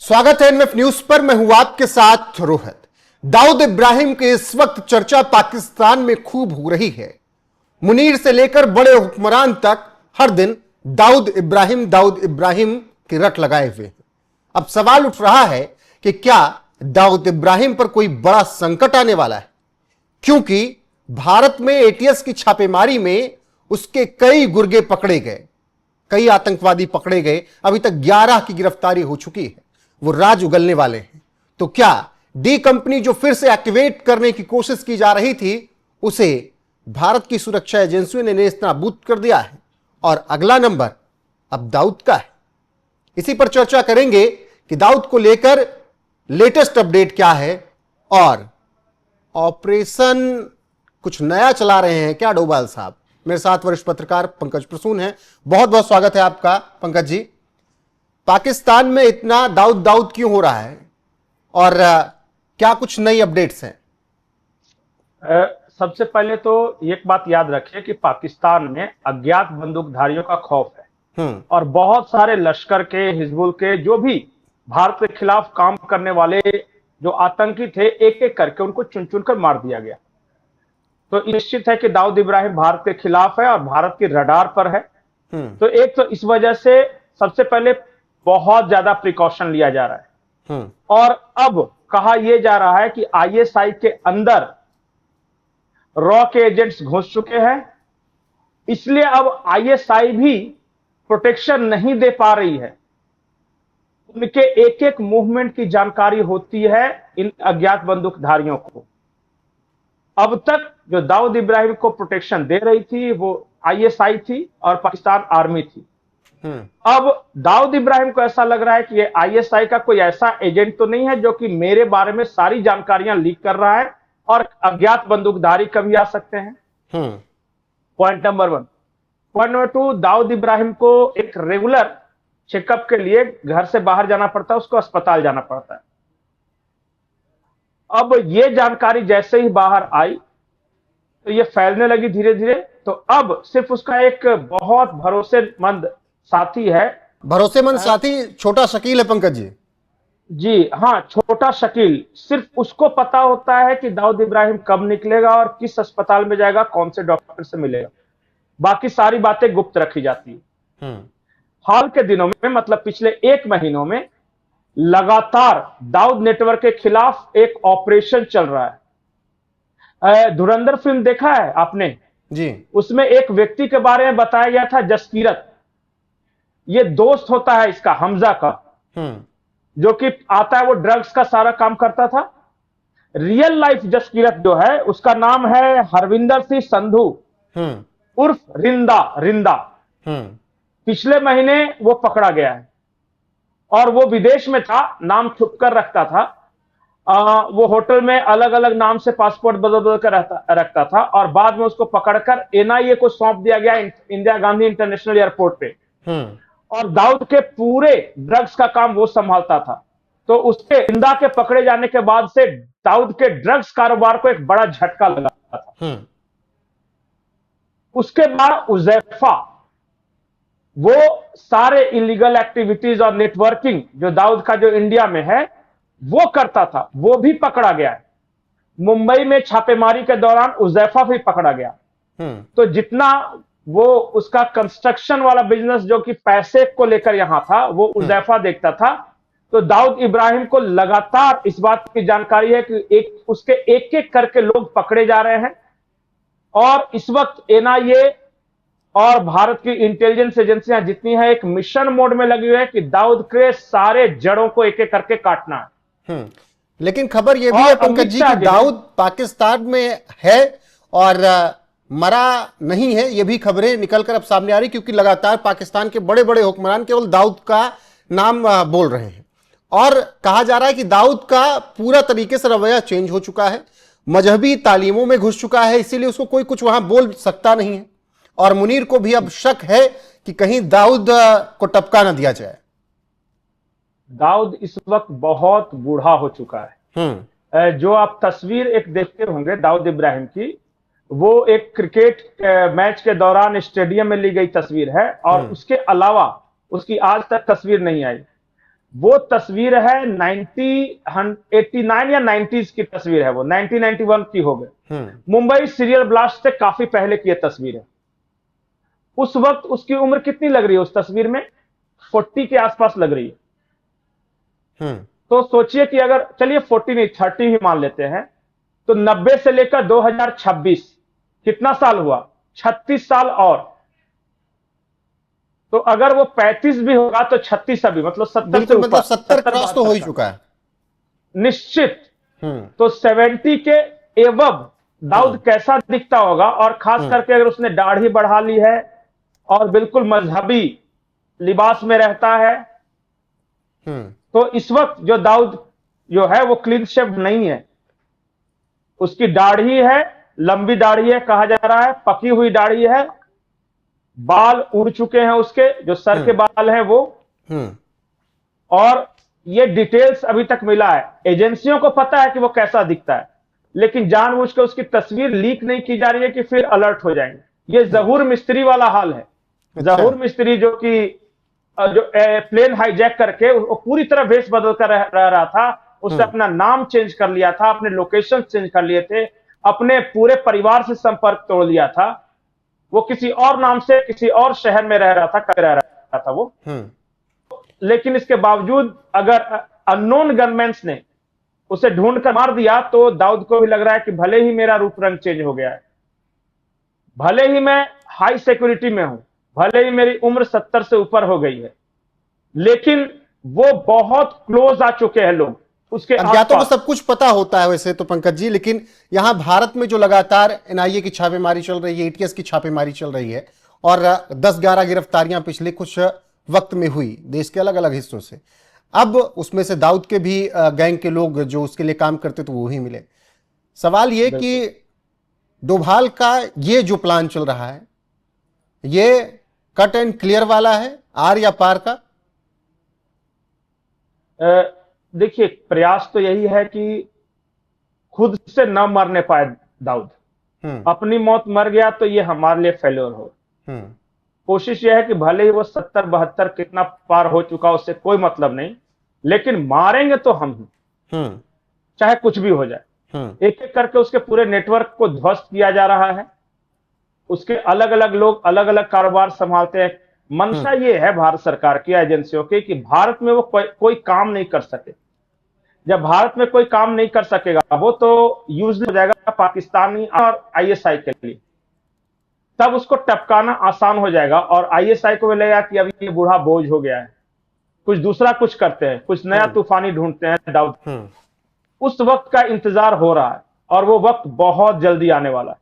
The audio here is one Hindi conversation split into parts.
स्वागत है एनएफ न्यूज पर। मैं हूं आपके साथ रोहित। दाऊद इब्राहिम की इस वक्त चर्चा पाकिस्तान में खूब हो रही है। मुनीर से लेकर बड़े हुक्मरान तक हर दिन दाऊद इब्राहिम की रट लगाए हुए हैं। अब सवाल उठ रहा है कि क्या दाऊद इब्राहिम पर कोई बड़ा संकट आने वाला है, क्योंकि भारत में एटीएस की छापेमारी में उसके कई गुर्गे पकड़े गए, कई आतंकवादी पकड़े गए। अभी तक 11 की गिरफ्तारी हो चुकी है। वो राज उगलने वाले हैं। तो क्या डी कंपनी जो फिर से एक्टिवेट करने की कोशिश की जा रही थी, उसे भारत की सुरक्षा एजेंसियों ने नेस्तनाबूद कर दिया है और अगला नंबर अब दाऊद का है। इसी पर चर्चा करेंगे कि दाऊद को लेकर लेटेस्ट अपडेट क्या है और ऑपरेशन कुछ नया चला रहे हैं क्या डोभाल साहब। मेरे साथ वरिष्ठ पत्रकार पंकज प्रसून हैं। बहुत बहुत स्वागत है आपका पंकज जी। पाकिस्तान में इतना दाऊद क्यों हो रहा है और क्या कुछ नई अपडेट्स हैं? सबसे पहले तो एक बात याद रखिए कि पाकिस्तान में अज्ञात बंदूकधारियों का खौफ है और बहुत सारे लश्कर के, हिजबुल के, जो भी भारत के खिलाफ काम करने वाले जो आतंकी थे, एक एक करके उनको चुन चुन कर मार दिया गया। तो निश्चित है कि दाऊद इब्राहिम भारत के खिलाफ है और भारत की रडार पर है। तो एक तो इस वजह से सबसे पहले बहुत ज्यादा प्रिकॉशन लिया जा रहा है और अब कहा यह जा रहा है कि आईएसआई के अंदर रॉ के एजेंट्स घुस चुके हैं, इसलिए अब आईएसआई भी प्रोटेक्शन नहीं दे पा रही है। उनके एक एक मूवमेंट की जानकारी होती है इन अज्ञात बंदूकधारियों को। अब तक जो दाऊद इब्राहिम को प्रोटेक्शन दे रही थी वो आईएसआई थी और पाकिस्तान आर्मी थी। अब दाऊद इब्राहिम को ऐसा लग रहा है कि ये आईएसआई का कोई ऐसा एजेंट तो नहीं है जो कि मेरे बारे में सारी जानकारियां लीक कर रहा है और अज्ञात बंदूकधारी कभी आ सकते हैं। Point number 1। Point number 2, Dawood Ibrahim को एक रेगुलर चेकअप के लिए घर से बाहर जाना पड़ता है, उसको अस्पताल जाना पड़ता है। अब ये जानकारी जैसे ही बाहर आई तो ये फैलने लगी धीरे धीरे। तो अब सिर्फ उसका एक बहुत भरोसेमंद साथी है। भरोसेमंद साथी छोटा शकील है पंकज जी। जी हाँ, छोटा शकील। सिर्फ उसको पता होता है कि दाऊद इब्राहिम कब निकलेगा और किस अस्पताल में जाएगा, कौन से डॉक्टर से मिलेगा। बाकी सारी बातें गुप्त रखी जाती है। हाल के दिनों में, मतलब पिछले 1 महीनों में लगातार दाऊद नेटवर्क के खिलाफ एक ऑपरेशन चल रहा है। धुरंधर फिल्म देखा है आपने जी? उसमें एक व्यक्ति के बारे में बताया गया था, जसकीरत। ये दोस्त होता है इसका, हमजा का, जो कि आता है, वो ड्रग्स का सारा काम करता था। रियल लाइफ जसकीरत जो है उसका नाम है हरविंदर सिंह संधू उर्फ रिंदा। पिछले महीने वो पकड़ा गया है और वो विदेश में था, नाम छुप कर रखता था। वो होटल में अलग अलग नाम से पासपोर्ट बदल बदल कर रखता था और बाद में उसको पकड़कर एनआईए को सौंप दिया गया इंदिरा गांधी इंटरनेशनल एयरपोर्ट पे। और दाऊद के पूरे ड्रग्स का काम वो संभालता था। तो उसके रिंदा के पकड़े जाने के बाद से दाऊद के ड्रग्स कारोबार को एक बड़ा झटका लगा था। उसके बाद उजैफा, वो सारे इलीगल एक्टिविटीज और नेटवर्किंग जो दाऊद का जो इंडिया में है वो करता था, वो भी पकड़ा गया है। मुंबई में छापेमारी के दौरान उजैफा भी पकड़ा गया। तो जितना वो उसका कंस्ट्रक्शन वाला बिजनेस जो कि पैसे को लेकर यहां था, वो उजैफा देखता था। तो दाऊद इब्राहिम को लगातार इस बात की जानकारी है कि उसके एक एक करके लोग पकड़े जा रहे हैं और इस वक्त एनआईए और भारत की इंटेलिजेंस एजेंसियां जितनी है एक मिशन मोड में लगी हुई है कि दाऊद के सारे जड़ों को एक एक करके काटना है। लेकिन खबर यह भी है पंकज जी कि दाऊद पाकिस्तान में है और मरा नहीं है। ये भी खबरें निकलकर अब सामने आ रही, क्योंकि लगातार पाकिस्तान के बड़े बड़े हुक्मरान केवल दाऊद का नाम बोल रहे हैं और कहा जा रहा है कि दाऊद का पूरा तरीके से रवैया चेंज हो चुका है, मजहबी तालीमों में घुस चुका है, इसीलिए उसको कोई कुछ वहां बोल सकता नहीं है। और मुनीर को भी अब शक है कि कहीं दाऊद को टपका ना दिया जाए। दाऊद इस वक्त बहुत बूढ़ा हो चुका है। जो आप तस्वीर एक देखते होंगे दाऊद इब्राहिम की, वो एक क्रिकेट मैच के दौरान स्टेडियम में ली गई तस्वीर है और उसके अलावा उसकी आज तक तस्वीर नहीं आई। वो तस्वीर है 1989 या 90s की तस्वीर है, वो 1991 की हो गई। मुंबई सीरियल ब्लास्ट से काफी पहले की यह तस्वीर है। उस वक्त उसकी उम्र कितनी लग रही है उस तस्वीर में? 40 के आसपास लग रही है। तो सोचिए कि अगर, चलिए 40 नहीं 30 ही मान लेते हैं, तो 90 से लेकर 2026 कितना साल हुआ? 36 साल। और तो अगर वो 35 भी होगा तो 36 अभी, मतलब 70 से ऊपर, मतलब 70 क्रॉस तो हो ही चुका है निश्चित। तो 70 के एवब दाऊद कैसा दिखता होगा? और खास करके अगर उसने दाढ़ी बढ़ा ली है और बिल्कुल मजहबी लिबास में रहता है, तो इस वक्त जो दाऊद जो है वो क्लीन शेव नहीं है। उसकी दाढ़ी है, लंबी दाढ़ी है, कहा जा रहा है पकी हुई दाढ़ी है, बाल उड़ चुके हैं उसके, जो सर के बाल हैं वो। और ये डिटेल्स अभी तक मिला है, एजेंसियों को पता है कि वो कैसा दिखता है, लेकिन जानबूझकर उसकी तस्वीर लीक नहीं की जा रही है कि फिर अलर्ट हो जाएंगे। ये जहूर मिस्त्री वाला हाल है। जहूर मिस्त्री जो कि जो प्लेन हाईजैक करके वो पूरी तरह वेश बदल कर रह रहा था, उसने अपना नाम चेंज कर लिया था, अपने लोकेशन चेंज कर लिए थे, अपने पूरे परिवार से संपर्क तोड़ लिया था। वो किसी और नाम से किसी और शहर में रह रहा था वो। लेकिन इसके बावजूद अगर अननोन गनमैन्स ने उसे ढूंढ कर मार दिया, तो दाऊद को भी लग रहा है कि भले ही मेरा रूप रंग चेंज हो गया है, भले ही मैं हाई सिक्योरिटी में हूं, भले ही मेरी उम्र 70 से ऊपर हो गई है, लेकिन वो बहुत क्लोज आ चुके हैं लोग उसके अज्ञातों को सब कुछ पता होता है वैसे तो पंकज जी, लेकिन यहां भारत में जो लगातार एनआईए की छापेमारी चल रही है, एटीएस की छापेमारी चल रही है, और 10-11 गिरफ्तारियां पिछले कुछ वक्त में हुई देश के अलग अलग हिस्सों से। अब उसमें से दाऊद के भी गैंग के लोग जो उसके लिए काम करते तो वो ही मिले। सवाल ये कि डोभाल का ये जो प्लान चल रहा है, ये कट एंड क्लियर वाला है, आर या पार का? देखिए, प्रयास तो यही है कि खुद से न मरने पाए दाऊद। अपनी मौत मर गया तो ये हमारे लिए फेल्योर हो। कोशिश यह है कि भले ही वो 70-72 कितना पार हो चुका, उससे कोई मतलब नहीं, लेकिन मारेंगे तो हम ही, चाहे कुछ भी हो जाए। एक एक करके उसके पूरे नेटवर्क को ध्वस्त किया जा रहा है। उसके अलग अलग लोग अलग अलग कारोबार संभालते हैं। मंशा ये है भारत सरकार की एजेंसियों की कि भारत में वो कोई काम नहीं कर सके। जब भारत में कोई काम नहीं कर सकेगा, वो तो यूज हो जाएगा पाकिस्तानी और आईएसआई के लिए, तब उसको टपकाना आसान हो जाएगा। और आईएसआई को लगेगा कि अभी ये बूढ़ा बोझ हो गया है, कुछ दूसरा कुछ करते हैं, कुछ नया तूफानी ढूंढते हैं दाऊद। उस वक्त का इंतजार हो रहा है और वो वक्त बहुत जल्दी आने वाला है।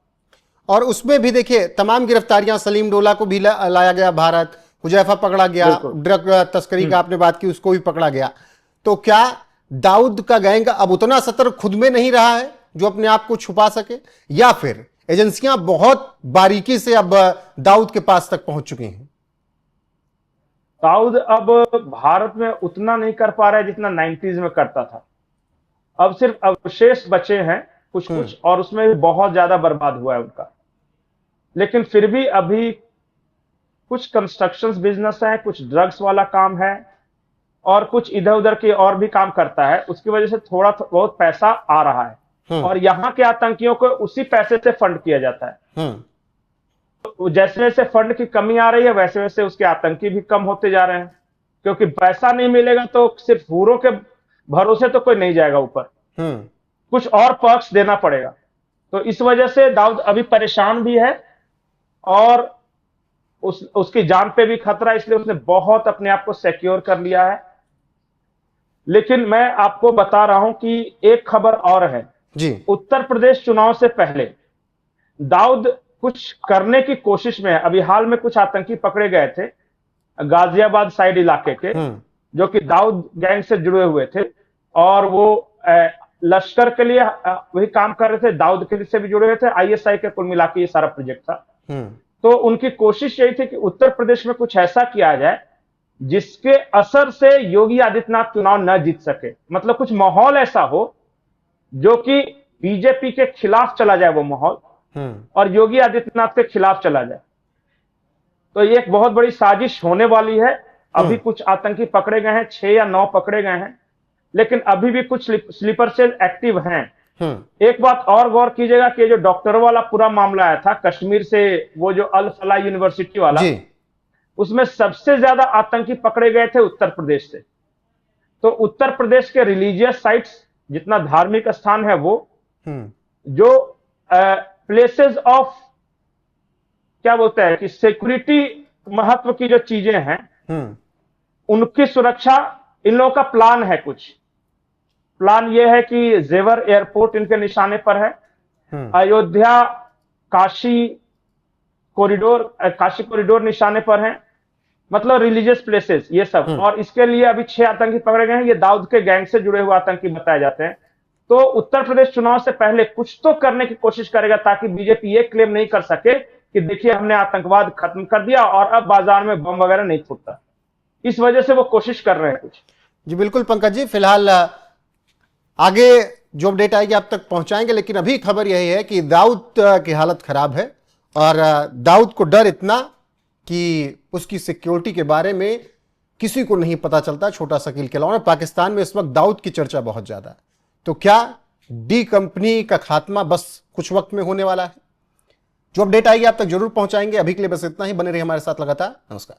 और उसमें भी देखिए तमाम गिरफ्तारियां, सलीम डोला को भी लाया गया भारत, हुजैफा पकड़ा गया, ड्रग तस्करी का आपने बात की उसको भी पकड़ा गया। तो क्या दाऊद का गैंग अब उतना सतर्क खुद में नहीं रहा है जो अपने आप को छुपा सके, या फिर एजेंसियां बहुत बारीकी से अब दाऊद के पास तक पहुंच चुकी हैं? दाऊद अब भारत में उतना नहीं कर पा रहा है जितना 90s में करता था। अब सिर्फ अवशेष बचे हैं कुछ कुछ, और उसमें भी बहुत ज्यादा बर्बाद हुआ है उनका। लेकिन फिर भी अभी कुछ कंस्ट्रक्शन बिजनेस है, कुछ ड्रग्स वाला काम है, और कुछ इधर उधर के और भी काम करता है। उसकी वजह से थोड़ा बहुत पैसा आ रहा है, और यहाँ के आतंकियों को उसी पैसे से फंड किया जाता है। तो जैसे जैसे फंड की कमी आ रही है, वैसे वैसे उसके आतंकी भी कम होते जा रहे हैं, क्योंकि पैसा नहीं मिलेगा तो सिर्फ हूरों के भरोसे तो कोई नहीं जाएगा ऊपर, कुछ और पर्क्स देना पड़ेगा। तो इस वजह से दाऊद अभी परेशान भी है, और उसकी जान पे भी खतरा, इसलिए उसने बहुत अपने आप को सिक्योर कर लिया है। लेकिन मैं आपको बता रहा हूं कि एक खबर और है जी। उत्तर प्रदेश चुनाव से पहले दाऊद कुछ करने की कोशिश में है। अभी हाल में कुछ आतंकी पकड़े गए थे गाजियाबाद साइड इलाके के, जो कि दाऊद गैंग से जुड़े हुए थे, और वो लश्कर के लिए वही काम कर रहे थे, दाऊद के लिए से भी जुड़े हुए थे, आईएसआई के कुल मिला के ये सारा प्रोजेक्ट था। तो उनकी कोशिश यही थी कि उत्तर प्रदेश में कुछ ऐसा किया जाए जिसके असर से योगी आदित्यनाथ चुनाव न जीत सके। मतलब कुछ माहौल ऐसा हो जो कि बीजेपी के खिलाफ चला जाए वो माहौल, और योगी आदित्यनाथ के खिलाफ चला जाए। तो ये एक बहुत बड़ी साजिश होने वाली है। अभी कुछ आतंकी पकड़े गए हैं, 6 या 9 पकड़े गए हैं, लेकिन अभी भी कुछ स्लीपर सेल एक्टिव हैं। एक बात और गौर कीजिएगा कि जो डॉक्टरों वाला पूरा मामला आया था कश्मीर से, वो जो अल फलाह यूनिवर्सिटी वाला, उसमें सबसे ज्यादा आतंकी पकड़े गए थे उत्तर प्रदेश से। तो उत्तर प्रदेश के रिलीजियस साइट्स, जितना धार्मिक स्थान है, वो जो प्लेसेस ऑफ क्या बोलते हैं कि सिक्योरिटी महत्व की जो चीजें हैं, उनकी सुरक्षा इन लोगों का प्लान है। कुछ प्लान ये है कि जेवर एयरपोर्ट इनके निशाने पर है, अयोध्या काशी कॉरिडोर निशाने पर है, मतलब रिलीजियस प्लेसेस ये सब। और इसके लिए अभी 6 आतंकी पकड़े गए हैं। ये दाऊद के गैंग से जुड़े हुए आतंकी बताए जाते हैं। तो उत्तर प्रदेश चुनाव से पहले कुछ तो करने की कोशिश करेगा ताकि बीजेपी ये क्लेम नहीं कर सके कि देखिए हमने आतंकवाद खत्म कर दिया और अब बाजार में बम वगैरह नहीं फूटता। इस वजह से वो कोशिश कर रहे हैं कुछ। जी बिल्कुल पंकज जी, फिलहाल आगे जो अपडेट आएगी आप तक पहुंचाएंगे, लेकिन अभी खबर यही है कि दाऊद की हालत खराब है और दाऊद को डर इतना कि उसकी सिक्योरिटी के बारे में किसी को नहीं पता चलता। छोटा सा कील खिलौना। पाकिस्तान में इस वक्त दाऊद की चर्चा बहुत ज्यादा है। तो क्या डी कंपनी का खात्मा बस कुछ वक्त में होने वाला है? जो अपडेट आएगी आप तक जरूर पहुंचाएंगे। अभी के लिए बस इतना ही। बने रहिए हमारे साथ लगातार। नमस्कार।